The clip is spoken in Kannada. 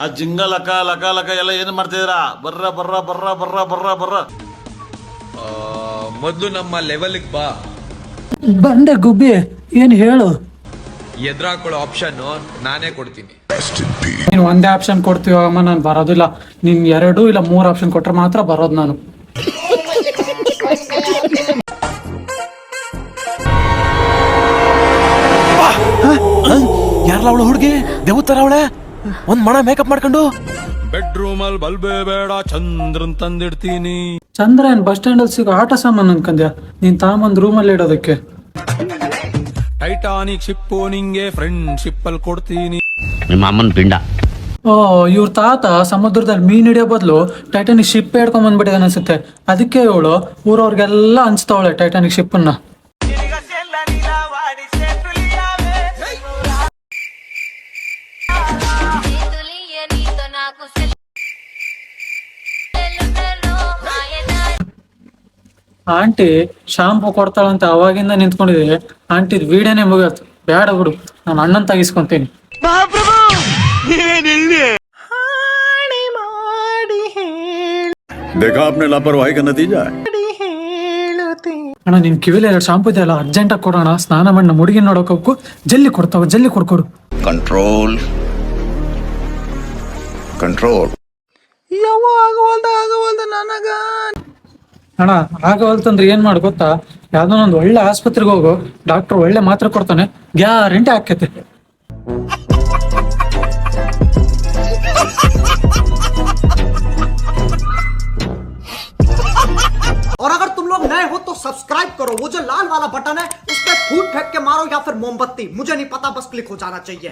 ಆ ಜಿಂಗ ಲಕ ಲಕ ಲಕ ಎಲ್ಲ ಏನು ಮಾಡ್ತಿದ್ದೀರಾ? ಬರ್ರ ಬರ್ರ ಬರ್ರ ಬರ್ರ ಬರ್ರ ಬರ್ರ. ಮೊದಲು ನಮ್ಮ ಲೆವೆಲ್ಗೆ ಬಾ. ಬಂದೆ ಗುಬ್ಬಿ, ಏನು ಹೇಳು? ಎದುರಾಕೊಳ್ಳೋ ಆಪ್ಷನ್ ನಾನೇ ಕೊಡ್ತೀನಿ. ನೀನು ಒಂದೇ ಆಪ್ಷನ್ ಕೊಡ್ತೀವಮ್ಮ, ನಾನು ಬರೋದಿಲ್ಲ. ನೀನ್ 2 ಇಲ್ಲ 3 ಆಪ್ಷನ್ ಕೊಟ್ರೆ ಮಾತ್ರ ಬರೋದು ನಾನು. ಯಾರಲ್ಲ ಅವಳು ಹುಡುಗಿ? ದೇವತರ ಅವಳೆ, ಒಂದ್ ಮಣ ಮೇಕಪ್ ಮಾಡ್ಕೊಂಡು. ಬೆಡ್ರೂಮ್ ಅಲ್ಲಿ ಬಲ್ಬೇ ಬೇಡ, ಚಂದ್ರನ್ ತಂದಿಡ್ತೀನಿ. ಚಂದ್ರ ಏನ್ ಬಸ್ ಸ್ಟ್ಯಾಂಡ್ ಅಲ್ಲಿ ಸಿಗೋ ಆಟ ಸಾಮಾನು ಅನ್ಕಂದ್ಯಾ? ನೀನ್ ತಾಮಂದ್ ರೂಮಲ್ಲಿ ಇಡೋದಕ್ಕೆ. ಟೈಟಾನಿಕ್ ಶಿಪ್ಪು ನಿಂಗೆ ಫ್ರೆಂಡ್ಶಿಪ್ ಅಲ್ಲಿ ಕೊಡ್ತೀನಿ. ನಿಮ್ಮ ಅಮ್ಮನ ಪಿಂಡ. ಓ, ಇವ್ರ ತಾತ ಸಮುದ್ರದಲ್ಲಿ ಮೀನ್ ಹಿಡಿಯೋ ಬದಲು ಟೈಟಾನಿಕ್ ಶಿಪ್ ಹಿಡ್ಕೊಂಡ್ ಬಂದ್ಬಿಟ್ಟಿದೆ ಅನ್ಸುತ್ತೆ. ಅದಕ್ಕೆ ಇವಳು ಊರವ್ರಿಗೆಲ್ಲ ಹಂಚ್ತಾವಳೆ ಟೈಟಾನಿಕ್ ಶಿಪ್ ಅನ್ನ. ಆಂಟಿ ಶಾಂಪು ಕೊಡ್ತಾಳಂತ ಅವಾಗಿಂದ ನಿಂತ್ಕೊಂಡಿದೆ. ಆಂಟಿದ್ ವಿಡಿಯೋನೇ ಮುಗಿಯತ್ತು. ಬೇಡ ಬಿಡು, ನಾನು ಅಣ್ಣನ್ ತೆಗಿಸ್ಕೊಂತೀನಿ. देखा आपने लापरवाही का नतीजा है. ಅಣ್ಣ, ನಿನ್ ಕಿವಿಲಿ 2 ಶಾಂಪು ಇದೆಯಲ್ಲ, ಅರ್ಜೆಂಟ್ ಆಗಿ ಕೊಡೋಣ. ಸ್ನಾನ ಮಾಡಿ ನಮ್ಮ ಹುಡುಗಿ ನೋಡೋಕೂ ಜಲ್ದಿ ಕೊಡ್ತಾವ, ಜಲ್ದಿ ಕೊಡ್ಕೊಡು. Control control. ಅಣ್ಣ, ಆಗವಲ್ತಂದ್ರೆ ಏನ್ ಮಾಡು ಗೊತ್ತಾ? ಯಾವ್ದೋ ಒಂದು ಒಳ್ಳೆ ಆಸ್ಪತ್ರೆಗೆ ಹೋಗು, ಡಾಕ್ಟರ್ ಒಳ್ಳೆ ಮಾತ್ರೆ ಕೊಡ್ತಾನೆ, ಗ್ಯಾರಂಟಿ ಆಕೈತೆ. और अगर तुम लोग नए हो तो सब्सक्राइब करो, वो जो लाल वाला बटन है उस पर फूट फेंक के मारो या फिर मोमबत्ती, मुझे नहीं पता, बस क्लिक हो जाना चाहिए.